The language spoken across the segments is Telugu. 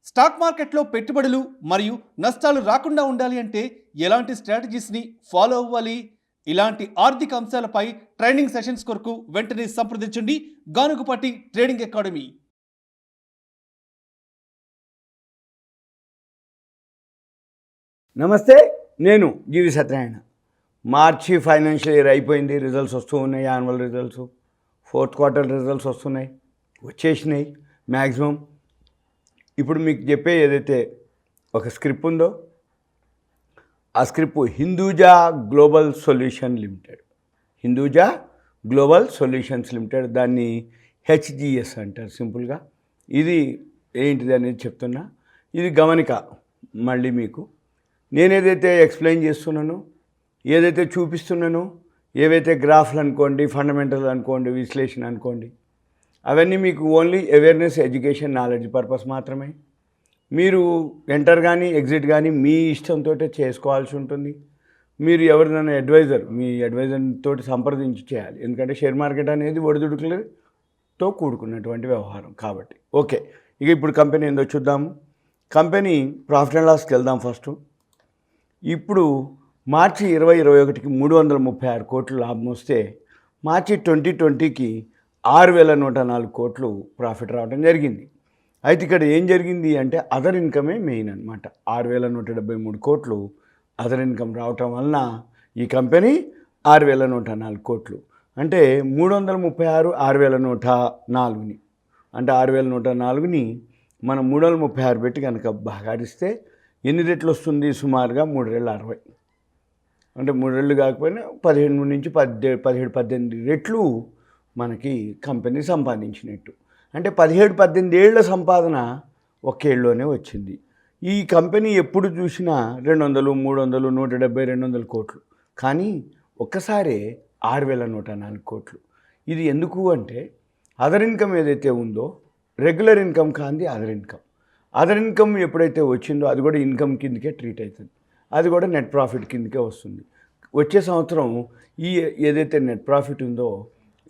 స్టాక్ మార్కెట్లో పెట్టుబడులు మరియు నష్టాలు రాకుండా ఉండాలి అంటే ఎలాంటి స్ట్రాటజీస్ని ఫాలో అవ్వాలి? ఇలాంటి ఆర్థిక అంశాలపై ట్రైనింగ్ సెషన్స్ కొరకు వెంటనే సంప్రదించండి గానుగుపాటి ట్రేడింగ్ అకాడమీ. నమస్తే, నేను GVsatyanarayana. మార్చి ఫైనాన్షియల్ ఇయర్ అయిపోయింది, రిజల్ట్స్ వస్తూ ఉన్నాయి. Annual results, fourth quarter results వస్తున్నాయి, వచ్చేసినాయి మ్యాక్సిమం. ఇప్పుడు మీకు చెప్పే ఏదైతే ఒక స్క్రిప్ట్ ఉందో ఆ script Hinduja global solution limited, Hinduja global solutions limited, దాన్ని HGS అంటారు సింపుల్గా. ఇది ఏంటిది అనేది చెప్తున్నా. ఇది గమనిక. మళ్ళీ మీకు నేను ఏదైతే ఎక్స్ప్లెయిన్ చేస్తున్నానో, ఏదైతే చూపిస్తున్నానో, ఏవైతే గ్రాఫ్లు అనుకోండి, ఫండమెంటల్ అనుకోండి, విశ్లేషణ అనుకోండి, అవన్నీ మీకు only awareness, education, knowledge purpose మాత్రమే. మీరు ఎంటర్ కానీ ఎగ్జిట్ కానీ మీ ఇష్టంతో చేసుకోవాల్సి ఉంటుంది. మీరు ఎవరినైనా మీ అడ్వైజర్తో సంప్రదించి చేయాలి. ఎందుకంటే షేర్ మార్కెట్ అనేది ఒడిదుడుకులతో కూడుకున్నటువంటి వ్యవహారం కాబట్టి. ఓకే, ఇక ఇప్పుడు కంపెనీ ఏందో చూద్దాము. కంపెనీ ప్రాఫిట్ అండ్ లాస్కి వెళ్దాం ఫస్ట్. ఇప్పుడు మార్చి 2021కి 336 కోట్లు లాభం వస్తే, మార్చి 2020కి 6,104 కోట్లు ప్రాఫిట్ రావడం జరిగింది. అయితే ఇక్కడ ఏం జరిగింది అంటే అదర్ ఇన్కమే మెయిన్ అనమాట. 6,173 కోట్లు అదర్ ఇన్కమ్ రావటం వలన ఈ కంపెనీ 6,104 కోట్లు అంటే 336 6,104ని అంటే 6,104ని మనం 336 పెట్టి కనుక భాగాడిస్తే ఎన్ని రెట్లు వస్తుంది? సుమారుగా 3,60 అంటే 3 రెట్లు కాకపోయినా 15 నుంచి 17-18 రెట్లు మనకి కంపెనీ సంపాదించినట్టు. అంటే 17-18 ఏళ్ల సంపాదన ఒకేళ్ళలోనే వచ్చింది. ఈ కంపెనీ ఎప్పుడు చూసినా 200, 300, 170, 200 కోట్లు, కానీ ఒక్కసారే 6,104 కోట్లు. ఇది ఎందుకు అంటే అదర్ ఇన్కమ్ ఏదైతే ఉందో, రెగ్యులర్ ఇన్కమ్ కాంది అదర్ ఇన్కమ్. అదర్ ఇన్కమ్ ఎప్పుడైతే వచ్చిందో అది కూడా ఇన్కమ్ కిందకే ట్రీట్ అవుతుంది, అది కూడా నెట్ ప్రాఫిట్ కిందకే వస్తుంది. వచ్చే సంవత్సరం ఈ ఏదైతే నెట్ ప్రాఫిట్ ఉందో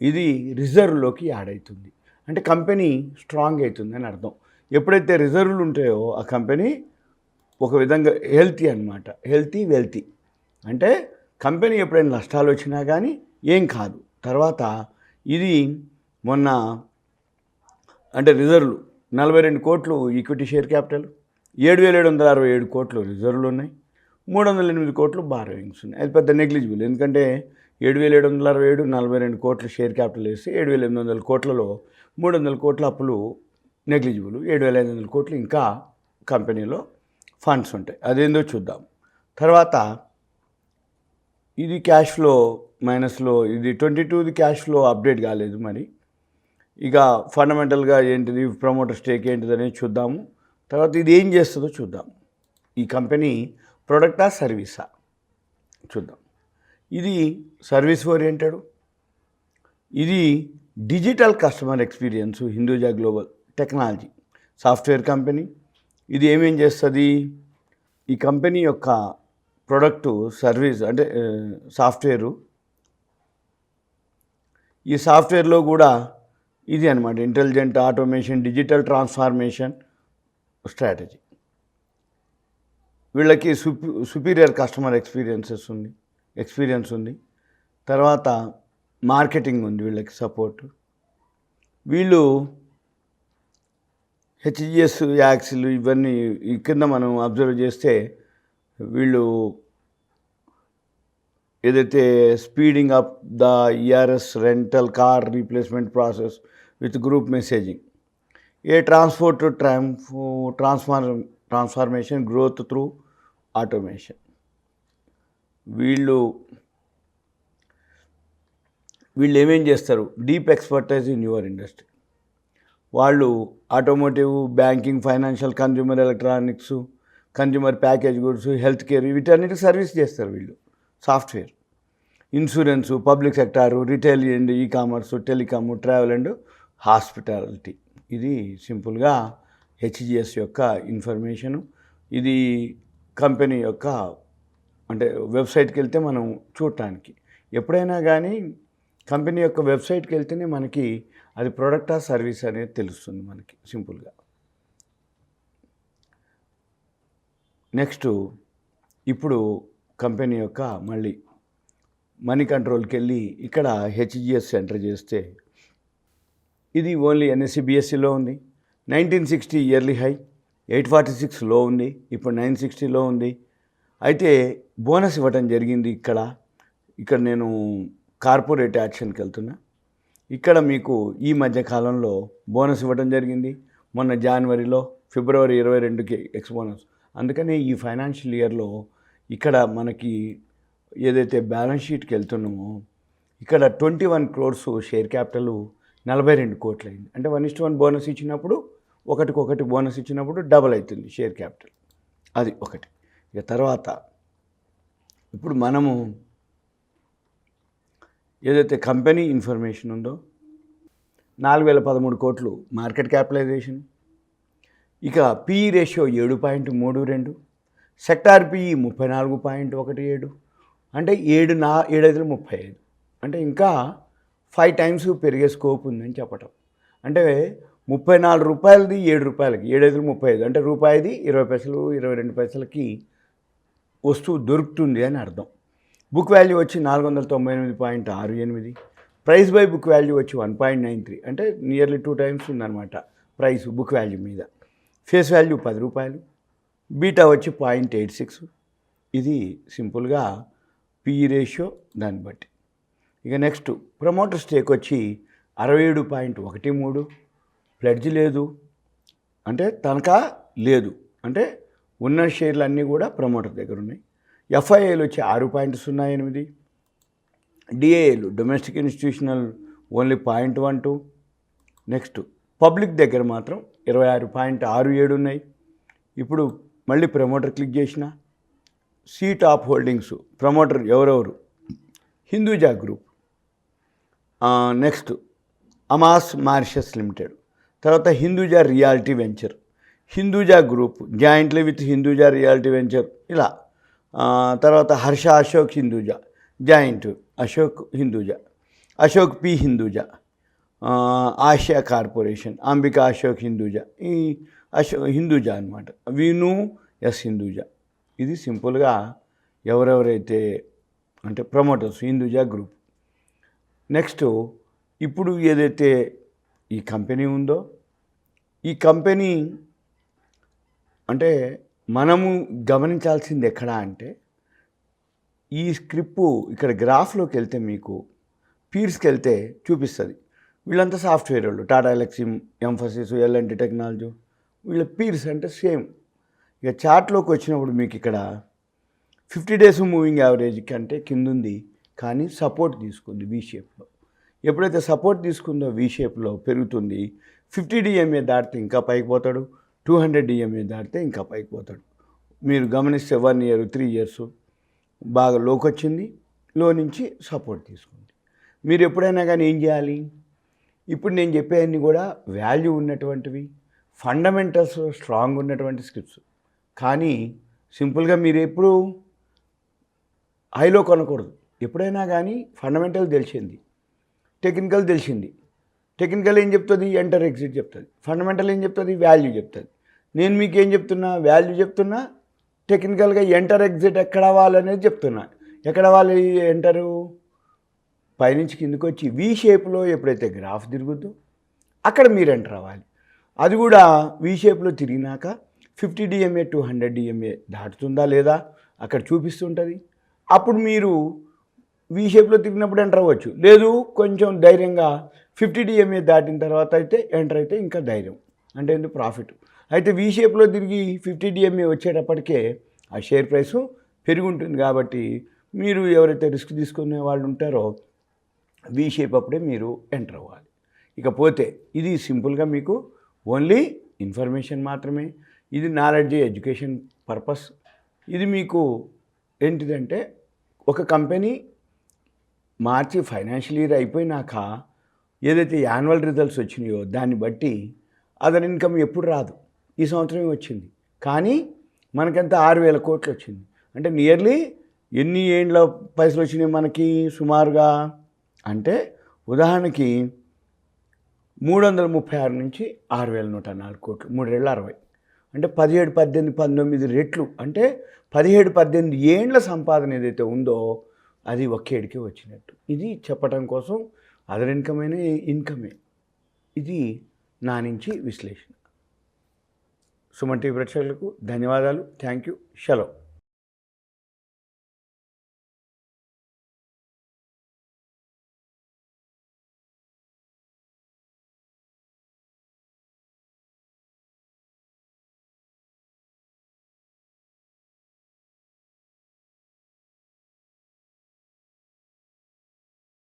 ఇది రిజర్వ్లోకి యాడ్ అవుతుంది. అంటే కంపెనీ స్ట్రాంగ్ అవుతుంది అని అర్థం. ఎప్పుడైతే రిజర్వ్లు ఉంటాయో ఆ కంపెనీ ఒక విధంగా హెల్తీ అనమాట. హెల్తీ వెల్తీ అంటే కంపెనీ ఎప్పుడైనా నష్టాలు వచ్చినా కానీ ఏం కాదు. తర్వాత ఇది మొన్న అంటే రిజర్వ్లు 42 కోట్లు ఈక్విటీ షేర్ క్యాపిటల్, 7,767 కోట్లు రిజర్వ్లు ఉన్నాయి, 308 కోట్లు బారోయింగ్స్ ఉన్నాయి. అది పెద్ద నెగ్లిజిబుల్. ఎందుకంటే 7,767 42 కోట్లు షేర్ క్యాపిటల్ వేస్తే 7,800 కోట్లలో 300 కోట్ల అప్పులు నెగ్లిజిబుల్, 7,500 కోట్లు ఇంకా కంపెనీలో ఫండ్స్ ఉంటాయి. అదేందో చూద్దాం. తర్వాత ఇది క్యాష్ ఫ్లో మైనస్లో, ఇది 22ది క్యాష్ ఫ్లో అప్డేట్ కాలేదు. మరి ఇక ఫండమెంటల్గా ఏంటిది, ప్రమోటర్ స్టేక్ ఏంటిది అనేది చూద్దాము. తర్వాత ఇది ఏం చేస్తుందో చూద్దాం. ఈ కంపెనీ ప్రొడక్టా సర్వీసా చూద్దాం. ఇది సర్వీస్ ఓరియంటెడ్, ఇది digital customer experience, Hinduja global technology software company. ఇది ఏమేం చేస్తుంది? ఈ కంపెనీ యొక్క ప్రొడక్టు సర్వీస్ అంటే సాఫ్ట్వేరు. ఈ సాఫ్ట్వేర్లో కూడా ఇది అనమాట intelligent automation, digital transformation strategy. వీళ్ళకి సుపీరియర్ కస్టమర్ ఎక్స్పీరియన్స్ ఉంది. తర్వాత మార్కెటింగ్ ఉంది వీళ్ళకి సపోర్ట్. వీళ్ళు HGS యాక్సిల్ ఇవన్నీ ఈ కింద మనం అబ్జర్వ్ చేస్తే వీళ్ళు ఏదైతే speeding up the ERS rental car replacement process with group messaging, a transport transformation growth through automation. వీళ్ళు ఏమేం చేస్తారు? Deep expertise in your industry. వాళ్ళు automotive, banking, financial, consumer electronics, consumer package goods, health care వీటన్నిటికి సర్వీస్ చేస్తారు వీళ్ళు. Software, insurance, public sector, retail and ecommerce, telecom, travel and hospitality. ఇది సింపుల్గా HGS యొక్క ఇన్ఫర్మేషను. ఇది కంపెనీ యొక్క అంటే వెబ్సైట్కి వెళ్తే మనం చూడటానికి, ఎప్పుడైనా కానీ కంపెనీ యొక్క వెబ్సైట్కి వెళ్తేనే మనకి అది ప్రోడక్టా సర్వీస్ అనేది తెలుస్తుంది మనకి సింపుల్గా. నెక్స్ట్ ఇప్పుడు కంపెనీ యొక్క మళ్ళీ మనీ కంట్రోల్కి వెళ్ళి ఇక్కడ హెచ్జిఎస్ ఎంటర్ చేస్తే ఇది ఓన్లీ ఎన్ఎస్సి బిఎస్సిలో ఉంది. 1960 ఇయర్లీ హై, 846 లో ఉంది, ఇప్పుడు 960లో ఉంది. అయితే బోనస్ ఇవ్వటం జరిగింది. ఇక్కడ నేను కార్పొరేట్ యాక్షన్కి వెళ్తున్నా. ఇక్కడ మీకు ఈ మధ్య కాలంలో బోనస్ ఇవ్వడం జరిగింది. మొన్న జనవరిలో, ఫిబ్రవరి 22కి ఎక్స్ బోనస్. అందుకని ఈ ఫైనాన్షియల్ ఇయర్లో ఇక్కడ మనకి ఏదైతే బ్యాలెన్స్ షీట్కి వెళ్తున్నామో ఇక్కడ 21 crores షేర్ క్యాపిటల్ 42 కోట్లు అయింది. అంటే 1:1 బోనస్ ఇచ్చినప్పుడు ఒకటికొకటి బోనస్ ఇచ్చినప్పుడు డబల్ అవుతుంది షేర్ క్యాపిటల్. అది ఒకటి. ఇక తర్వాత ఇప్పుడు మనము ఏదైతే కంపెనీ ఇన్ఫర్మేషన్ ఉందో 4013 కోట్లు మార్కెట్ క్యాపిటలైజేషన్. ఇక పిఈ రేషియో 7.32, సెక్టార్ పిఈ 34.17, అంటే 7/35, అంటే ఇంకా 5 times పెరిగే స్కోప్ ఉందని చెప్పటం. అంటే 34 రూపాయలది 7 రూపాయలకి, 7/35, అంటే రూపాయిది 20 పైసలు 22 పైసలకి వస్తువు దొరుకుతుంది అని అర్థం. బుక్ వాల్యూ వచ్చి 498.68, ప్రైస్ బై బుక్ వాల్యూ వచ్చి 1.93, అంటే నియర్లీ 2 times ఉందన్నమాట ప్రైస్ బుక్ వాల్యూ మీద. ఫేస్ వాల్యూ 10 రూపాయలు, బీటా వచ్చి 0.86. ఇది సింపుల్గా పిఈ రేషియో దాన్ని బట్టి. ఇక నెక్స్ట్ ప్రమోటర్ స్టేక్ వచ్చి 67.13, ప్లెడ్జ్ లేదు, అంటే తనఖా లేదు, అంటే ఉన్న షేర్లు అన్నీ కూడా ప్రమోటర్ దగ్గర ఉన్నాయి. ఎఫ్ఐఏలు వచ్చి 6.08, డిఏఏలు domestic institutional only 0.12. Next public దగ్గర మాత్రం 26.67 ఉన్నాయి. ఇప్పుడు మళ్ళీ ప్రమోటర్ క్లిక్ చేసిన సి టాప్ హోల్డింగ్స్ ప్రమోటర్ ఎవరెవరు, Hinduja group, next Amas Mauritius limited, తర్వాత Hinduja reality venture, Hinduja group jointly with Hinduja reality venture ఇలా, తర్వాత Harsha Ashok Hinduja joint Ashok Hinduja, Ashok P Hinduja, Asia corporation, Ambika Ashok Hinduja, ఈ హిందూజా అనమాట, వీను ఎస్ హిందూజా. ఇది సింపుల్గా ఎవరెవరైతే అంటే ప్రమోటర్స్ హిందూజా గ్రూప్. నెక్స్ట్ ఇప్పుడు ఏదైతే ఈ కంపెనీ ఉందో ఈ కంపెనీ అంటే మనము గమనించాల్సింది ఎక్కడ అంటే ఈ స్క్రిప్పు ఇక్కడ గ్రాఫ్లోకి వెళ్తే మీకు పీర్స్కి వెళ్తే చూపిస్తుంది. వీళ్ళంతా సాఫ్ట్వేర్ వాళ్ళు, టాటా ఎలక్సీ, ఎంఫసిస్, ఎల్ఎన్టీ టెక్నాలజీ, వీళ్ళ పీర్స్ అంటే సేమ్. ఇక చార్ట్లోకి వచ్చినప్పుడు మీకు ఇక్కడ 50 days మూవింగ్ యావరేజ్ కంటే కింద ఉంది, కానీ సపోర్ట్ తీసుకుంది వి షేప్లో. ఎప్పుడైతే సపోర్ట్ తీసుకుందో వి షేప్లో పెరుగుతుంది. 50 DMA దాటితే ఇంకా పైకి పోతాడు, 200 DMA దాటితే ఇంకా పైకి పోతాడు. మీరు గమనిస్తే 1 year 3 years బాగా లోకి వచ్చింది, లో నుంచి సపోర్ట్ తీసుకుంది. మీరు ఎప్పుడైనా కానీ ఏం చేయాలి, ఇప్పుడు నేను చెప్పేవన్నీ కూడా వాల్యూ ఉన్నటువంటివి, ఫండమెంటల్స్ స్ట్రాంగ్ ఉన్నటువంటి స్క్రిప్ట్స్. కానీ సింపుల్గా మీరు ఎప్పుడు హైలో కొనకూడదు. ఎప్పుడైనా కానీ ఫండమెంటల్ తెలిసింది, టెక్నికల్ తెలిసింది. టెక్నికల్ ఏం చెప్తుంది, ఎంటర్ ఎగ్జిట్ చెప్తుంది. ఫండమెంటల్ ఏం చెప్తుంది, వాల్యూ చెప్తుంది. నేను మీకు ఏం చెప్తున్నా, వాల్యూ చెప్తున్నా, టెక్నికల్గా ఎంటర్ ఎగ్జిట్ ఎక్కడ అవ్వాలనేది చెప్తున్నా. ఎక్కడ అవ్వాలి ఎంటరు, పైనుంచి కిందకి వచ్చి వి షేప్లో ఎప్పుడైతే గ్రాఫ్ తిరుగుద్దో అక్కడ మీరు ఎంటర్ అవ్వాలి. అది కూడా వి షేప్లో తిరిగినాక 50 DMA 200 DMA దాటుతుందా లేదా అక్కడ చూపిస్తుంటుంది. అప్పుడు మీరు వి షేప్లో తిరిగినప్పుడు ఎంటర్ అవ్వచ్చు. లేదు కొంచెం ధైర్యంగా 50 DMA దాటిన తర్వాత అయితే ఎంటర్ అయితే ఇంకా ధైర్యం, అంటే ఎందుకు ప్రాఫిట్. అయితే వి షేప్లో తిరిగి 50 DMA వచ్చేటప్పటికే ఆ షేర్ ప్రైసు పెరిగి ఉంటుంది. కాబట్టి మీరు ఎవరైతే రిస్క్ తీసుకునే వాళ్ళు ఉంటారో వి షేప్ అప్పుడే మీరు ఎంటర్ అవ్వాలి. ఇకపోతే ఇది సింపుల్గా మీకు ఓన్లీ ఇన్ఫర్మేషన్ మాత్రమే. ఇది నాలెడ్జ్ ఎడ్యుకేషన్ పర్పస్. ఇది మీకు ఏంటిదంటే ఒక కంపెనీ మార్చి ఫైనాన్షియల్ ఇయర్ అయిపోయినాక ఏదైతే యాన్యువల్ రిజల్ట్స్ వచ్చినాయో దాన్ని బట్టి అదర్ ఇన్కమ్ ఎప్పుడు రాదు, ఈ సంవత్సరమే వచ్చింది. కానీ మనకంత 6,000 కోట్లు వచ్చింది. అంటే నియర్లీ ఎన్ని ఏండ్ల పైసలు వచ్చినాయి మనకి సుమారుగా అంటే ఉదాహరణకి 336 నుంచి 6,104 కోట్లు, 3 ఏళ్ళ 60. అంటే 17, 18, 19 రెట్లు, అంటే 17, 18 ఏండ్ల సంపాదన ఏదైతే ఉందో అది ఒక్కేడికే వచ్చినట్టు. ఇది చెప్పటం కోసం అదర్ ఇన్కమ్ ఇన్కమే. ఇది నా నుంచి విశ్లేషణ. సుమన్ టీవీ ప్రేక్షకులకు ధన్యవాదాలు. Thank you. సెలవు.